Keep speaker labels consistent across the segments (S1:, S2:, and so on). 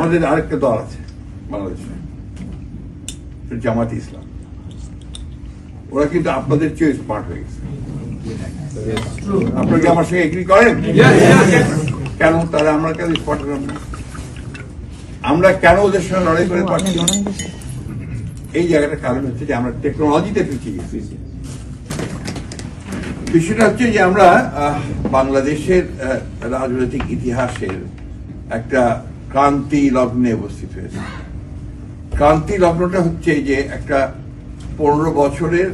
S1: আমাদের আরেকটা দল আছে বাংলাদেশে, জামাত ইসলাম। ওরা কিন্তু আপনাদের চেয়ে স্মার্ট হয়ে গেছে। আপনারা কি আমার সঙ্গে এগ্রি করেন? কেন তারা আমরা কেন স্মার্ট হলাম না? আমরা কেন ওদের সঙ্গে লড়াই করে পারছি না? এই জায়গাটার কারণ হচ্ছে যে আমরা টেকনোলজিতে পিছিয়ে গেছি। বিষয়টা হচ্ছে যে আমরা বাংলাদেশের রাজনৈতিক ইতিহাসের একটা ক্রান্তি লগ্নে উপস্থিত হয়েছে। ক্রান্তি লগ্নটা হচ্ছে যে একটা 15 বছরের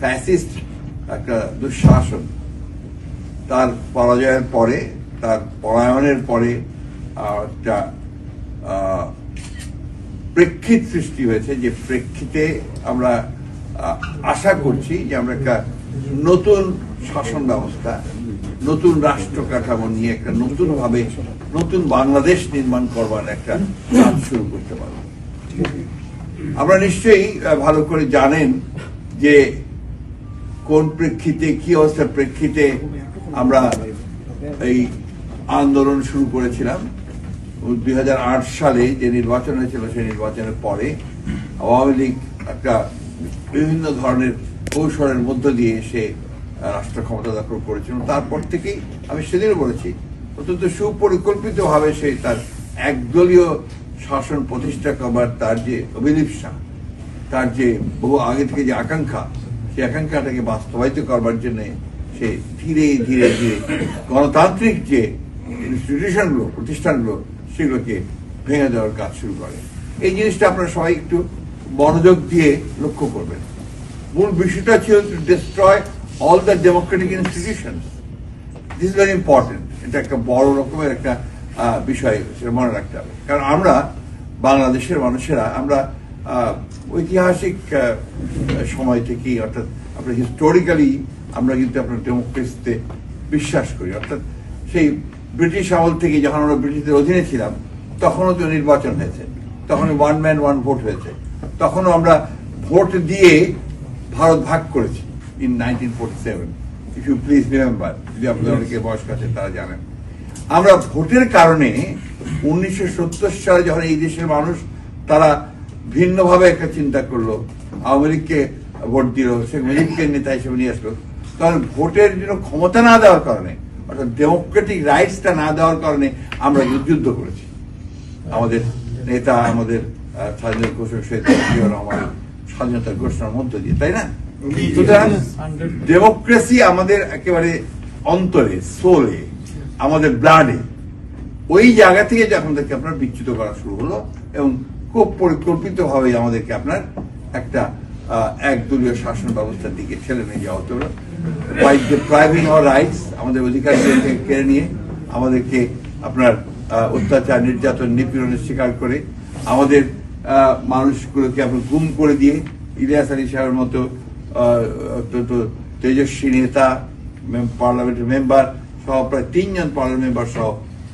S1: ফ্যাসিস্ট একটা দুঃশাসন, তার পরাজয়ের পরে, তার পলায়নের পরে একটা প্রেক্ষিত সৃষ্টি হয়েছে, যে প্রেক্ষিতে আমরা আশা করছি যে আমরা একটা নতুন শাসন ব্যবস্থা, নতুন রাষ্ট্র কাঠামো নিয়ে একটা নতুন ভাবে নতুন বাংলাদেশ নির্মাণ করবার একটা কাজ শুরু করতে পারব। আমরা নিশ্চয়ই ভালো করে জানেন যে কোন প্রেক্ষিতে, কি অবস্থার প্রেক্ষিতে আমরা এই আন্দোলন শুরু করেছিলাম। 2008 সালে যে নির্বাচন হয়েছিল, সেই নির্বাচনের পরে আওয়ামী লীগ একটা বিভিন্ন ধরনের কৌশলের মধ্য দিয়ে সে রাষ্ট্র ক্ষমতা দখল করেছিল। তারপর থেকেই আমি সেদিনও বলেছি, অত্যন্ত সুপরিকল্পিত ভাবে সে তার একদলীয় শাসন প্রতিষ্ঠা করবার তার যে অভিলিপ্সা, তার যে বহু আগে থেকে যে আকাঙ্ক্ষা, সেই আকাঙ্ক্ষাটাকে বাস্তবায়িত করবার জন্য সে ধীরে ধীরে ধীরে গণতান্ত্রিক যে ইনস্টিটিউশনগুলো, প্রতিষ্ঠানগুলো, সেগুলোকে ভেঙে দেওয়ার কাজ শুরু করে। এই জিনিসটা আপনারা সবাই একটু মনোযোগ দিয়ে লক্ষ্য করবেন। মূল বিষয়টা ছিল to destroy all the Democratic institutions. This is very important. এটা একটা বড় রকমের একটা বিষয়, সেটা মনে রাখতে হবে। কারণ আমরা বাংলাদেশের মানুষেরা আমরা ঐতিহাসিক সময় থেকেই, অর্থাৎ আমরা হিস্টোরিক্যালি আমরা কিন্তু আপনার ডেমোক্রেসিতে বিশ্বাস করি। অর্থাৎ সেই ব্রিটিশ আমল থেকে যখন আমরা ব্রিটিশদের অধীনে ছিলাম, তখনও তো নির্বাচন হয়েছে, তখন ওয়ান ম্যান ওয়ান ভোট হয়েছে, তখনও আমরা ভোট দিয়ে ভারত ভাগ করেছি in 1947। If you please remember, যদি আপনাদের অনেকে বয়স্ক আছে তারা জানেন। আমরা ভোটের কারণে 1970 সালে যখন এই দেশের মানুষ তারা ভিন্নভাবে একটা চিন্তা করলো, আওয়ামী লীগকে ভোট দিল, শেখ মুজিবকে নেতা হিসেবে নিয়ে আসলো, তখন ভোটের জন্য ক্ষমতা না দেওয়ার কারণে, অর্থাৎ ডেমোক্রেটিক রাইটসটা না দেওয়ার কারণে আমরা যুদ্ধ করেছি। আমাদের নেতা, আমাদের স্বাধীনতা ঘোষক শহীদ রহমানের স্বাধীনতার ঘোষণার মধ্য দিয়ে, তাই না? সুতরাং ডেমোক্রেসি আমাদের একেবারে অন্তরে, সোলে, আমাদের ব্লাডে, ওই জায়গা থেকে যখন থেকে আপনার বিচ্যুত করা শুরু হলো এবং খুব পরিকল্পিত ভাবে আমাদেরকে আপনার একটা একদলীয় শাসন ব্যবস্থার দিকে ঠেলে নিয়ে যাওয়া হতে হলো। বাই ডিপ্রাইভিং আওয়ার রাইটস, আমাদের অধিকারগুলোকে কেড়ে নিয়ে, আমাদেরকে আপনার অত্যাচার, নির্যাতন, নিপীড়নের শিকার করে, আমাদের মানুষগুলোকে আপনার গুম করে দিয়ে, ইলিয়াস আলী সাহেবের মতো অত্যন্ত তেজস্বী নেতা, পার্লামেন্টের মেম্বার সহ, প্রায় 3 জন পার্লামেন্ট মেম্বার সহ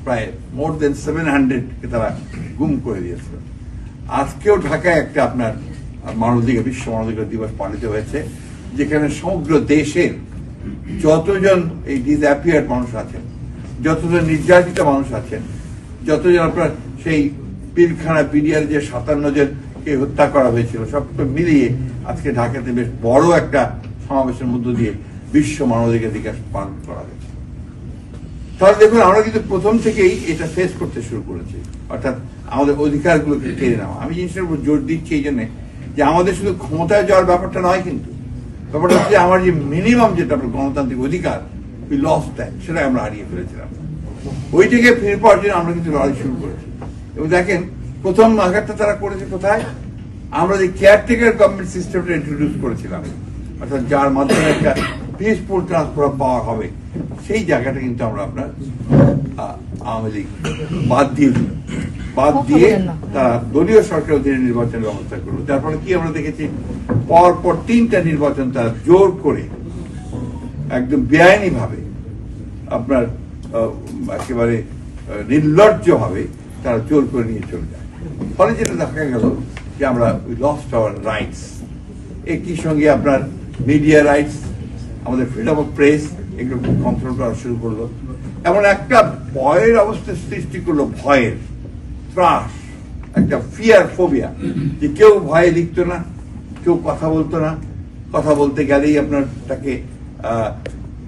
S1: প্রায় মোর দেন 700-কে তারা গুম করে দিয়েছিল। আজকেও ঢাকায় একটা আপনার মানবাধিকার, বিশ্ব মানবাধিকার দিবস পালিত হয়েছে, যেখানে সমগ্র দেশের যতজন এই ডিসঅ্যাপিয়ার্ড মানুষ আছেন, যতজন নির্যাতিত মানুষ আছেন, যতজন আপনার সেই পিলখানা পিডিয়ার যে 57 জনকে হত্যা করা হয়েছিল, সবটা মিলিয়ে আজকে ঢাকাতে বেশ বড় একটা সমাবেশের মধ্য দিয়ে বিশ্ব মানবাধিকার দিবস পালন করা হয়েছে। তাহলে দেখুন, আমরা কিন্তু প্রথম থেকেই এটা ফেস করতে শুরু করেছি, অর্থাৎ আমাদের অধিকারগুলোকে কেড়ে নেওয়া। আমি জিনিসটার উপর জোর দিচ্ছি এই জন্য যে আমাদের শুধু ক্ষমতায় যাওয়ার ব্যাপারটা নয়, কিন্তু ব্যাপারটা হচ্ছে আমার যে মিনিমাম যেটা আপনার গণতান্ত্রিক অধিকার, উই লস্ট দ্যাট, সেটা আমরা হারিয়ে ফেলেছিলাম। ওইটাকে ফিরে পাওয়ার জন্য আমরা কিন্তু লড়াই শুরু করেছি। এবং দেখেন, প্রথম আঘাতটা তারা করেছে কোথায়? আমরা যে কেয়ারটেকার গভর্নমেন্ট সিস্টেমটা ইন্ট্রোডিউস করেছিলাম, অর্থাৎ যার মাধ্যমে একটা পিসফুল ট্রান্সফার অফ পাওয়ার হবে, সেই জায়গাটা কিন্তু আমরা আপনার আওয়ামী লীগ বাদ দিয়ে তারা দলীয় সরকার অধীনে নির্বাচনের ব্যবস্থা করলো। যার ফলে কি আমরা দেখেছি, পরপর 3টা নির্বাচন তারা জোর করে একদম বেআইনি ভাবে আপনার একেবারে নির্লজ্জ ভাবে তারা জোর করে নিয়ে চলে যায়। ফলে যেটা দেখা গেল যে আমরা উই লস্ট আওয়ার রাইটস। একই সঙ্গে আপনার মিডিয়া রাইটস, আমাদের ফ্রিডম অফ প্রেস, এগুলো কন্ট্রোল করা শুরু করলো। এমন একটা ভয়ের অবস্থা সৃষ্টি করলো, ভয়ের ত্রাস, একটা ফিয়ার ফোবিয়া, যে কেউ ভয়ে লিখতো না, কেউ কথা বলতো না, কথা বলতে গেলেই আপনার তাকে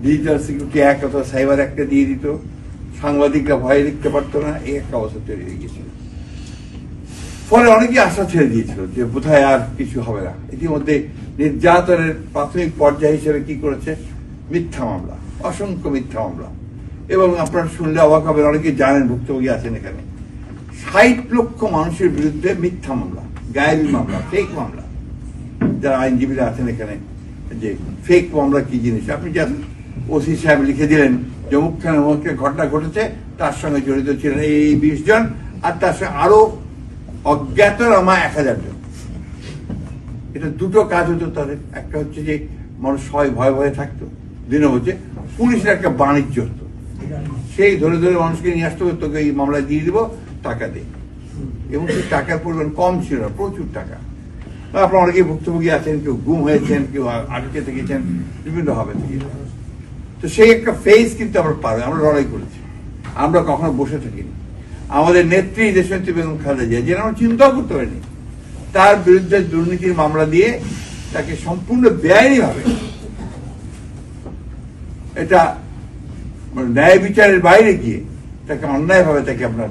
S1: ডিজিটাল সিকিউরিটি অ্যাক্ট অথবা সাইবার অ্যাক্টে দিয়ে দিত, সাংবাদিকরা ভয়ে লিখতে পারতো না, এই একটা অবস্থা তৈরি হয়ে গেছিল। ফলে অনেকেই আশা ছেড়ে দিয়েছিল যে বোধহয় আর কিছু হবে না। ইতিমধ্যে নির্যাতনের প্রাথমিক পর্যায় হিসেবে কি করেছে, মিথ্যা মামলা, অসংখ্য মিথ্যা মামলা। এবং আপনারা শুনলে অবাক হবেন, অনেকে জানেন, ভুক্তভোগী আছেন এখানে, 60 লক্ষ মানুষের বিরুদ্ধে মিথ্যা মামলা, গায়েবী মামলা, ফেক মামলা। যারা আইনজীবীরা আছেন এখানে, যে ফেক মামলা কি জিনিস, আপনি জানেন, ওসি সাহেব লিখে দিলেন যে অমুকখানে অমুককে ঘটনা ঘটেছে, তার সঙ্গে জড়িত ছিলেন এই 20 জন, আর তার সঙ্গে আরো অজ্ঞাতনামা 1000 জন। এটা দুটো কাজ হতো তাদের। একটা হচ্ছে যে মানুষ সবাই ভয়ে ভয়ে থাকতো, দিনে হচ্ছে পুলিশের একটা বাণিজ্য হতো, সেই ধরে ধরে মানুষকে নিয়ে আসতে হবে, তোকে এই মামলা দিয়ে দিব, টাকা দে। এবং সেই টাকার পরিমাণ কম ছিল না, প্রচুর টাকা। আপনার অনেকেই ভুক্তভোগী আছেন, কেউ গুম হয়েছেন, কেউ আটকে থেকেছেন, বিভিন্ন ভাবে থেকে। তো সেই একটা ফেজ কিন্তু আমরা পারবো, আমরা লড়াই করেছি, আমরা কখনো বসে থাকিনি। আমাদের নেত্রী দেশনেত্রী বেগম খালেদা জিয়া, যেটা আমরা চিন্তাও করতে পারিনি, তার বিরুদ্ধে দুর্নীতির মামলা দিয়ে তাকে সম্পূর্ণ বেআইনি ভাবে, এটা ন্যায় বিচারের বাইরে গিয়ে তাকে অন্যায় ভাবে তাকে আপনার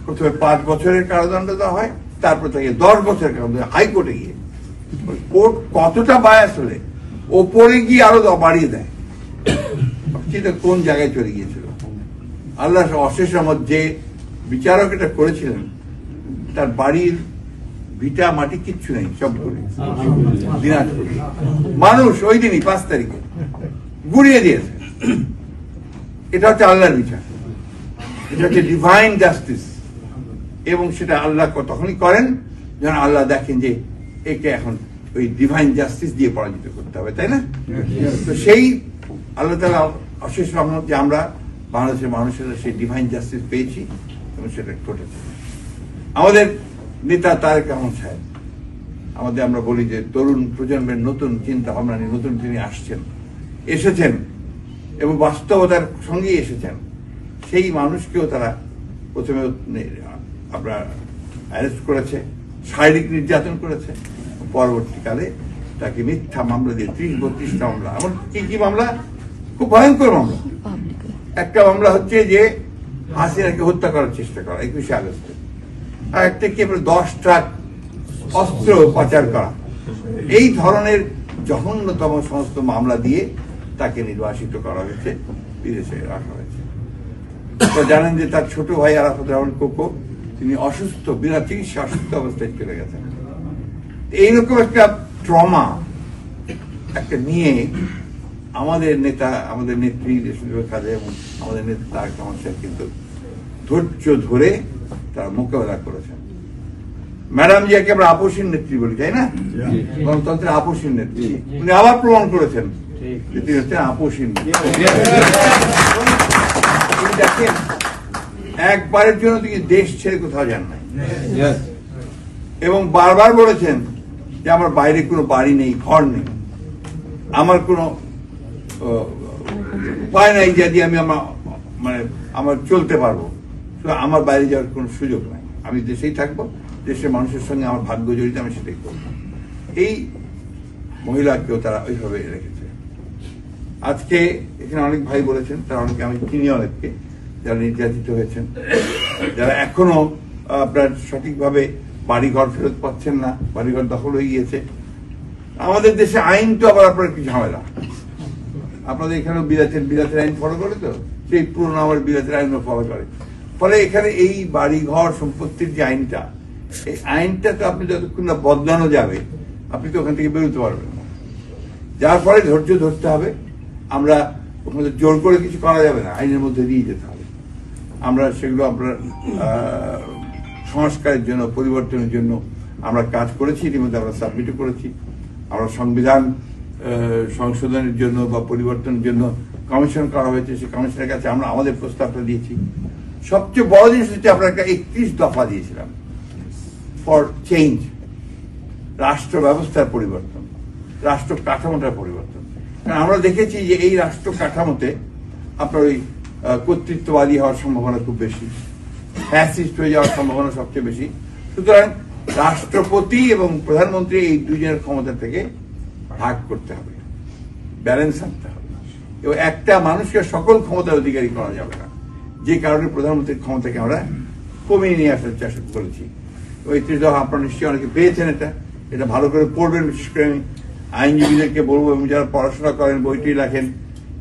S1: প্রথমে 5 বছরের কারাদণ্ড দেওয়া হয়, তারপর তাকে 10 বছরের কারাদণ্ড, হাইকোর্টে গিয়ে। কোর্ট কতটা বায়াস হলে ওপরে গিয়ে আরো বাড়িয়ে দেয়, সেটা কোন জায়গায় চলে গিয়েছিল। আল্লাহ অশেষ রহমত, যে বিচারক এটা করেছিলেন, তার বাড়ির ভিটা মাটি কিচ্ছু নেই, সব করে দিনাজপুর মানুষ ওই দিনই 5 তারিখে গুড়িয়ে দিয়েছে। এটা হচ্ছে আল্লাহর বিচার, এটা হচ্ছে ডিভাইন জাস্টিস। এবং সেটা আল্লাহ তখনই করেন যখন আল্লাহ দেখেন যে একে এখন ওই ডিভাইন জাস্টিস দিয়ে পরাজিত করতে হবে, তাই না? তো সেই আল্লাহ তাআলা অশেষ রহমত যে আমরা বাংলাদেশের মানুষেরা সেই ডিভাইন জাস্টিস পেয়েছি এবং সেটা ঘটেছে। আমাদের নেতা তারেক রহমান সাহেব, আমাদের আমরা বলি যে তরুণ প্রজন্মের নতুন চিন্তা ভাবনা নিয়ে নতুন তিনি এসেছেন এবং বাস্তবতার সঙ্গেই এসেছেন। সেই মানুষকেও তারা প্রথমে আপনার অ্যারেস্ট করেছে, শারীরিক নির্যাতন করেছে, পরবর্তীকালে তাকে মিথ্যা মামলা দিয়ে 30-32টা মামলা, এমন কি মামলা, খুব ভয়ঙ্কর মামলা। একটা মামলা হচ্ছে যে হাসিনাকে হত্যা করার চেষ্টা করা 21শে আগস্টে, আর একটা কি 10 ট্রাক অস্ত্র পাচার করা। এই ধরনের জঘন্যতম সমস্ত মামলা দিয়ে তাকে নির্বাসিত করা হয়েছে, বিদেশে রাখা হয়েছে। তো জানেন যে তার ছোট ভাই আরাফাত রহমান কোকো, তিনি অসুস্থ, বিনা চিকিৎসা অসুস্থ অবস্থায় চলে গেছেন। এইরকম একটা ট্রমা একটা নিয়ে আমাদের নেতা, আমাদের নেত্রী খালেদা এবং আমাদের নেতা তারেক রহমান সাহেব কিন্তু ধৈর্য ধরে তারা মোকাবেলা করেছেন। ম্যাডাম জিয়াকে আমরা আপসীন নেত্রী বলি, তাই না? গণতন্ত্রের আপসীন নেত্রী, উনি আবার প্রমাণ করেছেন যে তিনি হচ্ছেন আপসীন। দেখেন, একবারের জন্য তিনি দেশ ছেড়ে কোথাও যান নাই, এবং বারবার বলেছেন যে আমার বাইরে কোনো বাড়ি নেই, ঘর নেই, আমার কোনো উপায় নাই যদি আমি আমার চলতে পারবো, আমার বাইরে যাওয়ার কোনো সুযোগ নাই, আমি দেশেই থাকবো, দেশের মানুষের সঙ্গে আমার ভাগ্য জড়িত, আমি সেটাই করবো। এই মহিলাকেও তারা ওইভাবে রেখেছে। আজকে এখানে অনেক ভাই বলেছেন, তারা অনেকে, আমি চিনি অনেককে যারা নির্যাতিত হয়েছেন, যারা এখনো আপনার সঠিকভাবে বাড়িঘর ফেরত পাচ্ছেন না, বাড়িঘর দখল হয়ে গিয়েছে। আমাদের দেশে আইন তো আবার আপনার কি ঝামেলা, আপনাদের এখানেও বিলাতের আইন ফলো করে, তো সেই পুরোনো আমার বিলাতের আইনও ফলো করে। ফলে এখানে এই বাড়িঘর সম্পত্তির যে আইনটা, এই আইনটা তো আপনি যতক্ষণ না বদলানো যাবে, আপনি তো ওখান থেকে বেরোতে পারবেন না। যার ফলে ধৈর্য ধরতে হবে। আমরা ওখানে জোর করে কিছু করা যাবে না, আইনের মধ্যে দিয়ে যেতে হবে। আমরা সেগুলো আপনার সংস্কারের জন্য, পরিবর্তনের জন্য আমরা কাজ করেছি, ইতিমধ্যে আমরা সাবমিটও করেছি। আমরা সংবিধান সংশোধনের জন্য বা পরিবর্তনের জন্য কমিশন করা হয়েছে, সেই কমিশনের কাছে আমরা আমাদের প্রস্তাবটা দিয়েছি। সবচেয়ে বড় জিনিস হচ্ছে আমরা একটা 31 দফা দিয়েছিলাম ফর চেঞ্জ, রাষ্ট্র ব্যবস্থার পরিবর্তন, রাষ্ট্র কাঠামোটার পরিবর্তন। কারণ আমরা দেখেছি যে এই রাষ্ট্র কাঠামোতে আপনার ওই কর্তৃত্ববাদী হওয়ার সম্ভাবনা খুব বেশি, ফ্যাসিস্ট হয়ে যাওয়ার সম্ভাবনা সবচেয়ে বেশি, সুতরাং রাষ্ট্রপতি এবং প্রধানমন্ত্রী এই দুজনের ক্ষমতা থেকে ভাগ করতে হবে, ব্যালেন্স আনতে হবে, এবং একটা মানুষকে সকল ক্ষমতার অধিকারী করা যাবে না, যে কারণে প্রধানমন্ত্রীর ক্ষমতাকে আমরা কমিয়ে নিয়ে আসার চেষ্টা করেছি। ৩১ দফা আপনারা নিশ্চয়ই অনেকে পেয়েছেন, এটা ভালো করে পড়বেন। বিশেষ করে আমি আইনজীবীদেরকে বলবো এবং যারা পড়াশোনা করেন, বইটি লেখেন,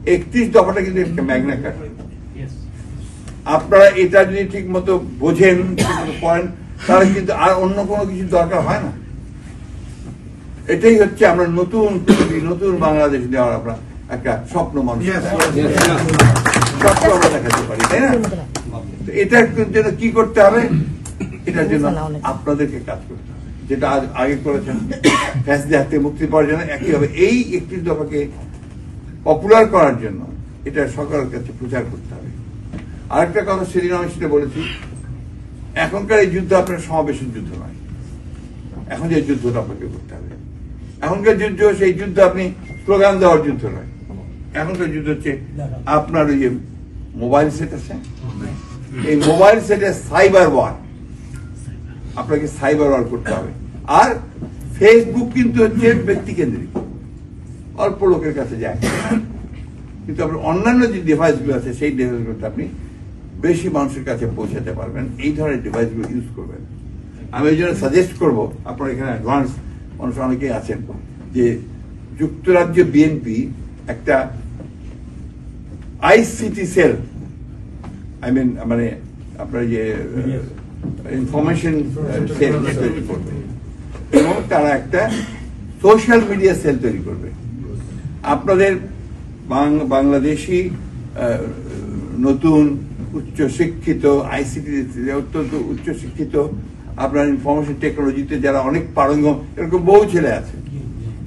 S1: ৩১ দফাটা কিন্তু একটা ম্যাগনা কার্টা। আপনারা এটা যদি ঠিক মতো বোঝেন, পড়েন, তাহলে কিন্তু আর অন্য কোনো কিছু দরকার হয় না। এটাই হচ্ছে আমরা নতুন পৃথিবী, নতুন বাংলাদেশ দেওয়ার আমরা একটা স্বপ্ন মানুষ স্বপ্ন আমরা দেখাতে পারি, তাই না? এটার জন্য কি করতে হবে? এটার জন্য আপনাদেরকে কাজ করতে হবে, যেটা আগে করেছেন ফ্যাসিবাদের হাত থেকে মুক্তি পাওয়ার জন্য। একইভাবে এই ৩১ দফাকে পপুলার করার জন্য এটা সরকারের কাছে প্রচার করতে হবে। আরেকটা কথা সেদিন আমি সেটা বলেছি, এখনকার এই যুদ্ধ আপনার সমাবেশের যুদ্ধ নয়। এখন যে যুদ্ধটা আপনাকে করতে হবে, এখনকার যুদ্ধ সেই যুদ্ধ আপনি স্লোগান দেওয়ার যুদ্ধ নয়। এখনকার যুদ্ধ হচ্ছে আপনার ওই যে মোবাইল সেট আছে, এই মোবাইল সেটে সাইবার ওয়ার, আপনাকে সাইবার ওয়ার করতে হবে। আর ফেসবুক কিন্তু হচ্ছে ব্যক্তি কেন্দ্রিক, অল্প লোকের কাছে যায়, কিন্তু আপনার অন্যান্য যে ডিভাইসগুলো আছে সেই ডিভাইসগুলোতে আপনি বেশি মানুষের কাছে পৌঁছাতে পারবেন। এই ধরনের ডিভাইসগুলো ইউজ করবেন। আমি এই জন্য সাজেস্ট করবো, আপনার এখানে অ্যাডভান্স মানুষ অনেকেই আছেন, যে যুক্তরাজ্য বিএনপি একটা আইসিটি সেল, মানে আপনার যে ইনফরমেশন সেল তৈরি করবে, এবং তারা একটা সোশ্যাল মিডিয়া সেল তৈরি করবে। আপনাদের বাংলাদেশি নতুন উচ্চ শিক্ষিত, আইসিটি অত্যন্ত উচ্চ শিক্ষিত, আপনার ইনফরমেশন টেকনোলজিতে যারা অনেক পারঙ্গম, এরকম বহু ছেলে আছে,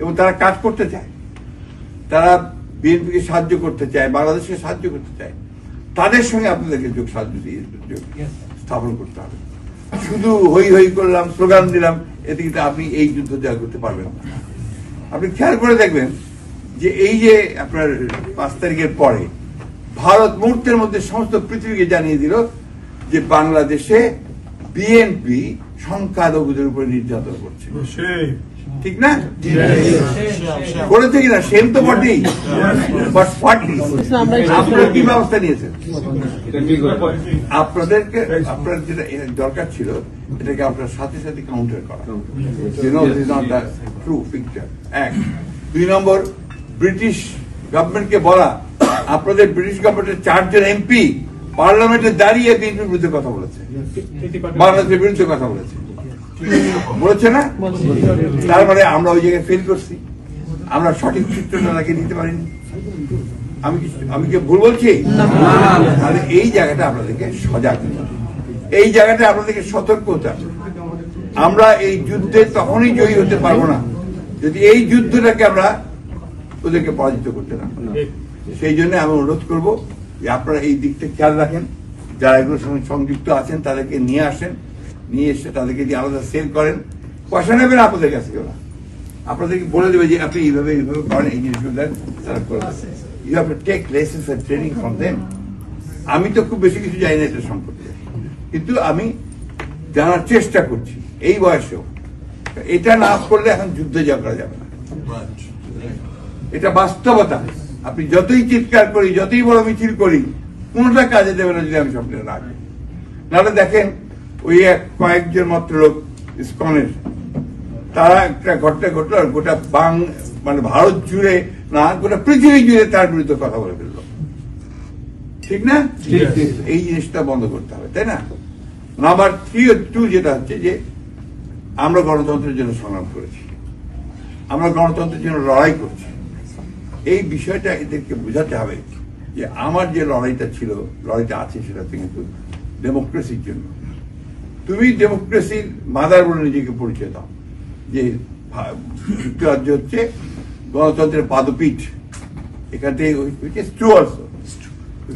S1: এবং তারা কাজ করতে চায়, তারা বিএনপিকে সাহায্য করতে চায়, বাংলাদেশকে সাহায্য করতে চায়। তাদের সঙ্গে আপনাদেরকে যোগ স্থাপন করতে হবে। শুধু হই হই করলাম, স্লোগান দিলাম, এতে কিন্তু আপনি এই যুদ্ধ জয় করতে পারবেন না। আপনি খেয়াল করে দেখবেন যে এই যে আপনার ৫ তারিখের পরে ভারত মুহূর্তের মধ্যে সমস্ত পৃথিবীকে জানিয়ে দিল যে বাংলাদেশে বিএনপি সংখ্যালঘুদের উপরে নির্যাতন করছে। ঠিক না? করেছে কিনা? সেম তো বটেই। আপনারা কি ব্যবস্থা নিয়েছেন? আপনাদেরকে, আপনার যেটা দরকার ছিল, এটাকে আপনার সাথে সাথে কাউন্টার করা। True picture ১। ২ নম্বর, ব্রিটিশ গভর্নমেন্টকে বলা, আপনাদের ব্রিটিশ গভর্নমেন্টের ৪ জন এমপি পার্লামেন্টে দাঁড়িয়ে বিএনপির বিরুদ্ধে কথা বলেছে, বাংলাদেশের বিরুদ্ধে কথা বলেছে, বলেছে না? তার মানে আমরা ওই জায়গায় ফেল করছি, আমরা সঠিক চিত্রটা তাকে দিতে পারিনি। আমি কি ভুল বলছি? তাহলে এই জায়গাটা আপনাদেরকে সজাগ হতে হবে, এই জায়গাটা আপনাদেরকে সতর্ক হতে হবে। আমরা এই যুদ্ধে তখনই জয়ী হতে পারবো না যদি এই যুদ্ধটাকে আমরা ওদেরকে পরাজিত করতে না পারি। সেই জন্য আমি অনুরোধ করবো যে আপনারা এই দিকটা খেয়াল রাখেন, যারা এগুলোর সঙ্গে সংযুক্ত আছেন তাদেরকে নিয়ে আসেন, নিয়ে এসে তাদেরকে দিয়ে আলাদা সেল করেন। পয়সা নেবেন আপনাদের কাছে কেউ না, আপনাদেরকে বলে দেবে যে আপনি এইভাবে এইভাবে করেন, এই জিনিসগুলো দেন, তারা করে দেবে। You have to take lessons and training from them. আমি তো খুব বেশি কিছু জানি না এটা সম্পর্কে, কিন্তু আমি জানার চেষ্টা করছি এই বয়সেও। এটা না করলে এখন যুদ্ধ জয় করা যাবে না, এটা বাস্তবতা। আপনি যতই চিৎকার করি, যতই বড় মিছিল করি, কোনটা কাজে দেবে না যদি আমি স্বপ্নে রাখি। নাহলে দেখেন ওই কয়েকজন মাত্র লোক ইসকনের, তারা একটা ঘটনা ঘটলো, আর গোটা মানে ভারত জুড়ে না, গোটা পৃথিবী জুড়ে তার বিরুদ্ধে কথা বলে ফেললো। ঠিক না? এই জিনিসটা বন্ধ করতে হবে, তাই না? নাম্বার 2 যেটা হচ্ছে যে আমরা গণতন্ত্রের জন্য সংগ্রাম করেছি, আমরা গণতন্ত্রের জন্য লড়াই করছি। এই বিষয়টা এদেরকে বোঝাতে হবে যে আমার যে লড়াইটা ছিল, লড়াইটা আছে, সেটা কিন্তু ডেমোক্রেসির জন্য। তুমি ডেমোক্রেসির মাদার বলে নিজেকে পরিচয় দাও, যে যুক্তরাজ্য হচ্ছে গণতন্ত্রের পাদপীঠ, এখান থেকে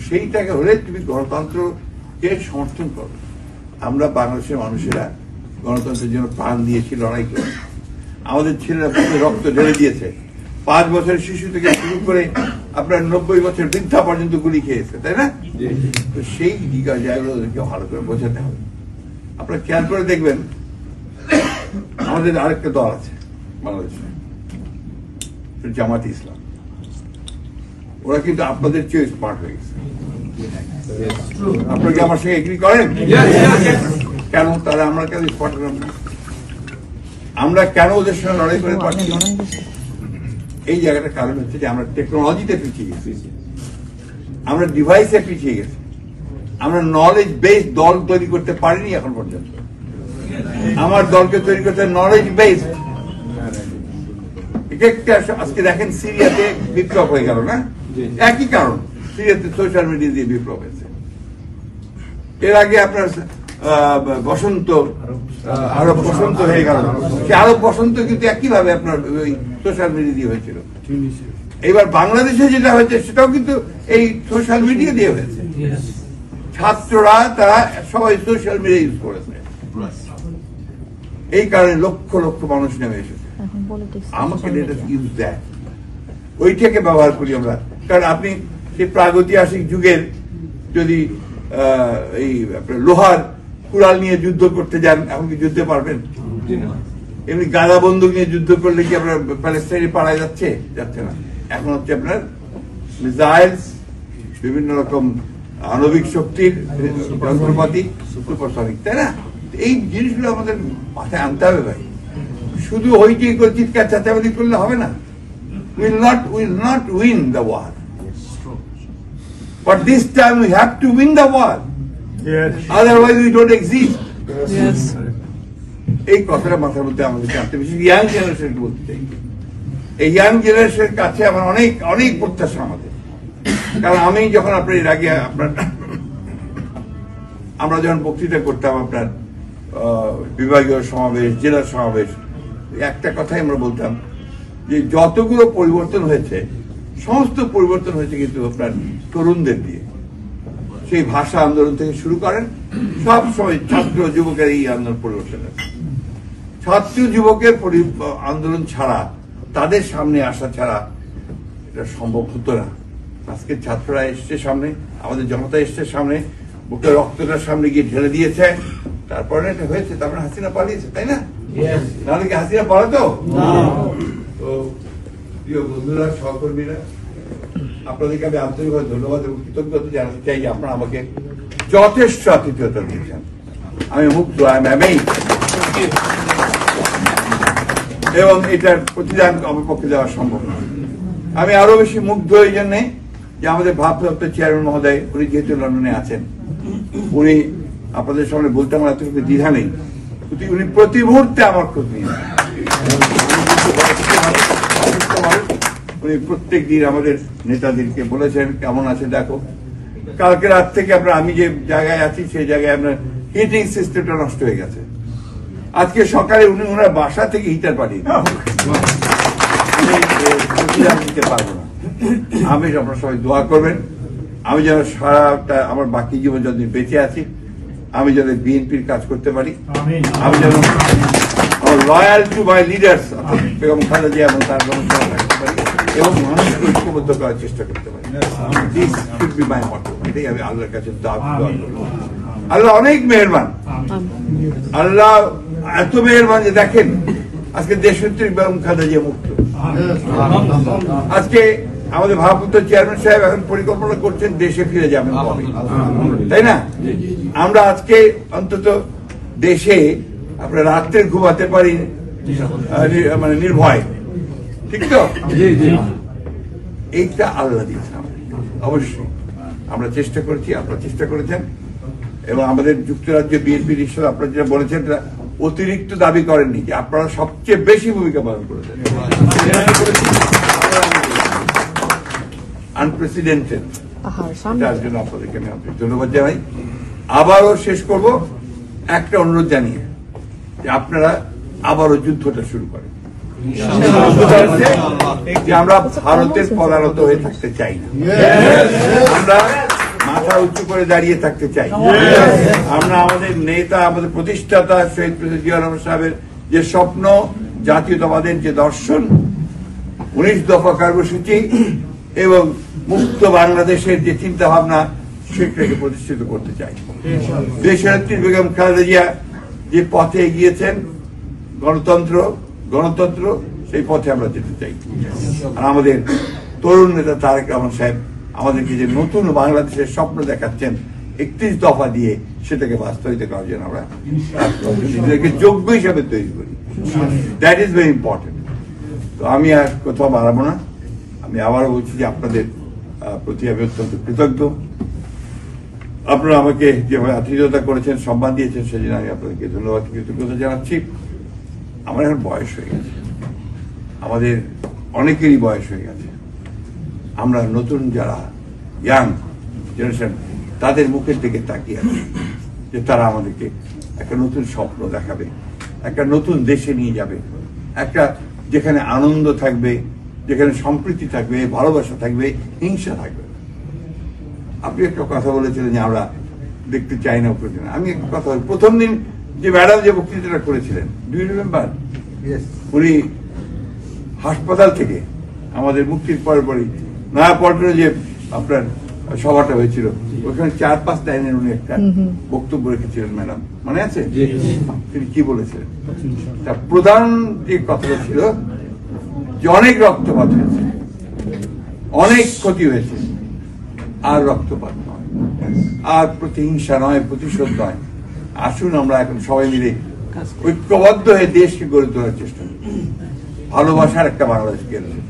S1: সেইটাকে হলে তুমি গণতন্ত্রকে সমর্থন করো। আমরা বাংলাদেশের মানুষেরা গণতন্ত্রের জন্য প্রাণ দিয়েছি, লড়াই করে, আমাদের ছেলেরা রক্ত ঢেলে দিয়েছে। 5 বছরের শিশু থেকে শুরু করে আপনার 90 বছর বৃদ্ধা পর্যন্ত গুলি খেয়েছে, তাই না? তো সেই জায়গাগুলো ওদেরকে ভালো করে বোঝাতে হবে। আপনারা খেয়াল করে দেখবেন আমাদের আরেকটা দল আছে বাংলাদেশে, জামাত ইসলাম। ওরা কিন্তু আপনাদের চেয়ে স্মার্ট হয়ে গেছে। আপনারা কি আমার সঙ্গে এগ্রি করেন? কেন তারা আমরা কেন স্মার্ট করেন না? আমরা কেন ওদের সঙ্গে লড়াই করে পারছি না? এই জায়গাটার কারণ হচ্ছে যে আমরা টেকনোলজিতে পিছিয়ে গেছি, আমরা ডিভাইসে পিছিয়ে গেছি, আমরা নলেজ বেস দল তৈরি করতে পারিনি এখন পর্যন্ত। আমার দলকে তৈরি করতে নলেজ বেস। আজকে দেখেন সিরিয়াতে বিপ্লব হয়ে গেল না? একই কারণ, সিরিয়াতে সোশ্যাল মিডিয়া দিয়ে বিপ্লব হয়েছে। এর আগে আপনার বসন্ত, আরব বসন্ত হয়ে গেল, সে আরব বসন্ত কিন্তু একইভাবে আপনার ওই সোশ্যাল মিডিয়া দিয়ে হয়েছিল। এবার বাংলাদেশে যেটা হয়েছে সেটাও কিন্তু এই সোশ্যাল মিডিয়া দিয়ে হয়েছে। ছাত্ররা তারা সবাই সোশ্যাল মিডিয়া ইউজ করেছে, এই কারণে লক্ষ লক্ষ মানুষ নেমে এসেছে। আমাকে ইউজ দেয়, ওইটাকে ব্যবহার করি আমরা। কারণ আপনি সেই প্রাগৈতিহাসিক যুগের যদি এই লোহার কুড়াল নিয়ে যুদ্ধ করতে যান, এখন কি যুদ্ধে পারবেন? এমনি গাদা বন্দুক নিয়ে যুদ্ধ করলে কি আপনার প্যালেস্টাইনে পাড়ায় যাচ্ছে? যাচ্ছে না। এখন হচ্ছে আপনার মিসাইলস, বিভিন্ন রকম আণবিক শক্তির যন্ত্রপাতি, সুপারসনিক, তাই না? এই জিনিসগুলো আমাদের মাথায় আনতে হবে ভাই। শুধু হইচই করে চিৎকার চেঁচামেচি করলে হবে না। will not win the war, but this time we have to win the war. Yes. Otherwise we don't exist. Yes. এই কথাটা মাথার মধ্যে আমাদের জানতে, বিশেষ ইয়াং জেনারেশন বলতে চাই। এই ইয়াং জেনারেশনের কাছে আমার অনেক অনেক প্রত্যাশা আমাদের। কারণ আমি যখন আপনার এর আগে আমরা যখন বক্তৃতা করতাম আপনার বিভাগীয় সমাবেশ, জেলা সমাবেশ, একটা কথাই আমরা বলতাম যে যতগুলো পরিবর্তন হয়েছে সমস্ত পরিবর্তন হয়েছে কিন্তু আপনার তরুণদের দিয়ে। সেই ভাষা আন্দোলন থেকে শুরু করেন, সব সময় ছাত্র যুবকের এই আন্দোলন পরিবর্তন হয়েছে। ছাত্র যুবকের আন্দোলন ছাড়া, তাদের সামনে আসা ছাড়া এটা সম্ভব হতো না। আজকে ছাত্ররা এসছে সামনে, আমাদের জনতা এসছে সামনে, বুকে রক্তটার সামনে গিয়ে ঢেলে দিয়েছে, তারপরে এটা হয়েছে। তারপরে হাসিনা পালিয়েছে, তাই না? নাহলে কি হাসিনা পালাতো? তো প্রিয় বন্ধুরা, সহকর্মীরা, আপনাদেরকে আমি আন্তরিকভাবে ধন্যবাদ এবং কৃতজ্ঞতা জানাতে চাই যে আপনারা আমাকে যথেষ্ট আতিথ্যতা দিয়েছেন। আমি মুগ্ধ, এবং এটার প্রতিদান আমার পক্ষে দেওয়া সম্ভব নয়। আমি আরো বেশি মুগ্ধ এই জন্যে যে আমাদের ভারপ্রাপ্ত চেয়ারম্যান মহোদয়, উনি যেহেতু লন্ডনে আছেন, উনি আপনাদের সামনে বলতে আমার এত দ্বিধা নেই, উনি প্রতি মুহূর্তে আমার খোঁজ নিয়ে উনি প্রত্যেক দিন আমাদের নেতাদেরকে বলেছেন কেমন আছে দেখো। কালকে রাত থেকে আপনার আমি যে জায়গায় আছি সেই জায়গায় আপনার হিটিং সিস্টেমটা নষ্ট হয়ে গেছে। আজকে সকালে উনি ওনার বাসা থেকে হিটার পাঠিয়ে দিতে পারবো না। আমি আপনারা সবাই দোয়া করবেন আমি যেন সারাটা আমার বাকি জীবন যতদিন বেঁচে আছি আমি যেন বিএনপির কাজ করতে পারি, আমি যেন loyal to my leaders Begum Khaleda Zia এবং তার গণসভা থাকতে পারি এবং মানুষকে ঐক্যবদ্ধ করার চেষ্টা করতে পারি। দিস শুড বি মাই মটো। এটাই আমি আল্লাহর কাছে দোয়া করব। আল্লাহ অনেক মেহেরবান, আল্লাহ এত মেহেরবান যে দেখেন আজকে দেশনেত্রী বেগম খালেদা জিয়া মুক্ত। আজকে আমাদের ভারপ্রাপ্ত চেয়ারম্যান সাহেব এখন পরিকল্পনা করছেন দেশে ফিরে যাবেন কবে, তাই না? আমরা আজকে অন্তত দেশে আপনার রাত্রে ঘুমাতে পারি মানে নির্ভয়, ঠিক তো? এইটা আল্লাহ দিয়েছেন অবশ্যই। আমরা চেষ্টা করেছি, আপনারা চেষ্টা করেছেন, এবং আমাদের যুক্তরাজ্য বিএনপির হিসেবে আপনারা যেটা বলেছেন অতিরিক্ত দাবি করেননি, যে আপনারা সবচেয়ে বেশি ভূমিকা পালন করেছেন, আনপ্রেসিডেন্টেড। তার জন্য আপনাদেরকে আমি ধন্যবাদ জানাই। আবারও শেষ করব একটা অনুরোধ জানিয়ে যে আপনারা আবারও যুদ্ধটা শুরু করেন। যে আমরা ভারতের পদানত হয়ে থাকতে চাই না, আমরা মাথা উঁচু করে দাঁড়িয়ে থাকতে চাই। আমরা আমাদের নেতা, আমাদের প্রতিষ্ঠাতা শহীদ প্রেসিডেন্ট জিয়া রহমান সাহেবের যে স্বপ্ন, জাতীয়তাবাদের যে দর্শন, 19 দফা কর্মসূচি এবং মুক্ত বাংলাদেশের যে চিন্তা ভাবনা, সেটাকে প্রতিষ্ঠিত করতে চাই। দেশনেত্রী বেগম খালেদা জিয়া যে পথে এগিয়েছেন গণতন্ত্র গণতন্ত্র সেই পথে আমরা যেতে চাই। আর আমাদের তরুণ নেতা তারেক রহমান সাহেব আমাদেরকে যে নতুন বাংলাদেশের স্বপ্ন দেখাচ্ছেন 31 দফা দিয়ে, সেটাকে বাস্তবায়িত করার জন্য আমরা নিজেদেরকে যোগ্য হিসাবে তৈরি করি। That is very important. তো আমি আর কোথাও বাড়াবো না। আমি আবারও বলছি যে আপনাদের প্রতি আমি অত্যন্ত কৃতজ্ঞ। আপনারা আমাকে যেভাবে আতিথেয়তা করেছেন, সম্মান দিয়েছেন, সেজন্য আমি আপনাদেরকে ধন্যবাদ, কৃতজ্ঞতা জানাচ্ছি। আমার এখন বয়স হয়ে গেছে, আমাদের অনেকেরই বয়স হয়ে গেছে। আমরা নতুন যারা ইয়াং জেনারেশন, তাদের মুখের দিকে তাকিয়ে আছি যে তারা আমাদেরকে একটা নতুন স্বপ্ন দেখাবে, একটা নতুন দেশে নিয়ে যাবে, একটা যেখানে আনন্দ থাকবে, যেখানে সম্প্রীতি থাকবে, ভালোবাসা থাকবে, হিংসা থাকবে। আপনি একটা কথা বলেছিলেন যে আমরা দেখতে চাই না প্রয়োজন। আমি একটা কথা বলি, প্রথম দিন যে ম্যাডাম যে বক্তৃতাটা করেছিলেন, ডু ইউ রিমেম্বার? উনি হাসপাতাল থেকে আমাদের মুক্তির পরপরই নয়াপল্টনে যে আপনার সভাটা হয়েছিল, ওখানে 4-5 লাইনের উনি একটা বক্তব্য রেখেছিলেন ম্যাডাম, মনে আছে? তিনি কি বলেছিলেন? তার প্রধান যে কথাটা ছিল যে অনেক রক্তপাত হয়েছে, অনেক ক্ষতি হয়েছে, আর রক্তপাত নয়, আর প্রতিহিংসা নয়, প্রতিশোধ নয়। আসুন আমরা এখন সবাই মিলে ঐক্যবদ্ধ হয়ে দেশকে গড়ে তোলার চেষ্টা করি, ভালোবাসার একটা বাংলাদেশ গড়ে তোলা।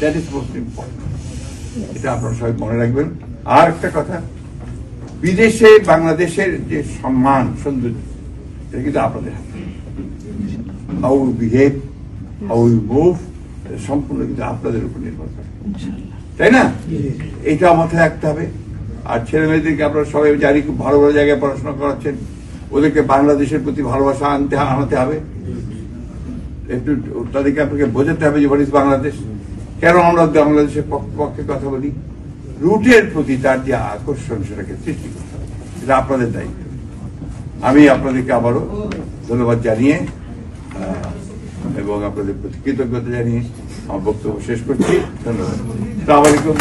S1: That is most important. এটা আপনারা সবাই মনে রাখবেন। আর একটা কথা, বিদেশে বাংলাদেশের যে সম্মান সৌন্দর্য, এটা কিন্তু আপনাদের হাতে। How you behave, how you move, সম্পূর্ণ কিন্তু আপনাদের উপর নির্ভর করে, তাই না? এটা মাথায় রাখতে হবে। আর ছেলে মেয়েদেরকে আপনারা সবাই জানি খুব ভালো ভালো জায়গায় পড়াশোনা করাচ্ছেন, ওদেরকে বাংলাদেশের প্রতি ভালোবাসা আনাতে হবে। একটু তাদেরকে আপনাকে বোঝাতে হবে যে হোয়াট ইজ বাংলাদেশ, কেন আমরা বাংলাদেশের পক্ষে কথা বলি। রুটের প্রতি তার যে আকর্ষণ, সেটাকে সৃষ্টি করতে হবে। এটা আপনাদের দায়িত্ব। আমি আপনাদেরকে আবারও ধন্যবাদ জানিয়ে এবং আপনাদের প্রতি কৃতজ্ঞতা জানিয়ে আমার বক্তব্য শেষ করছি। ধন্যবাদ। আসসালামু আলাইকুম।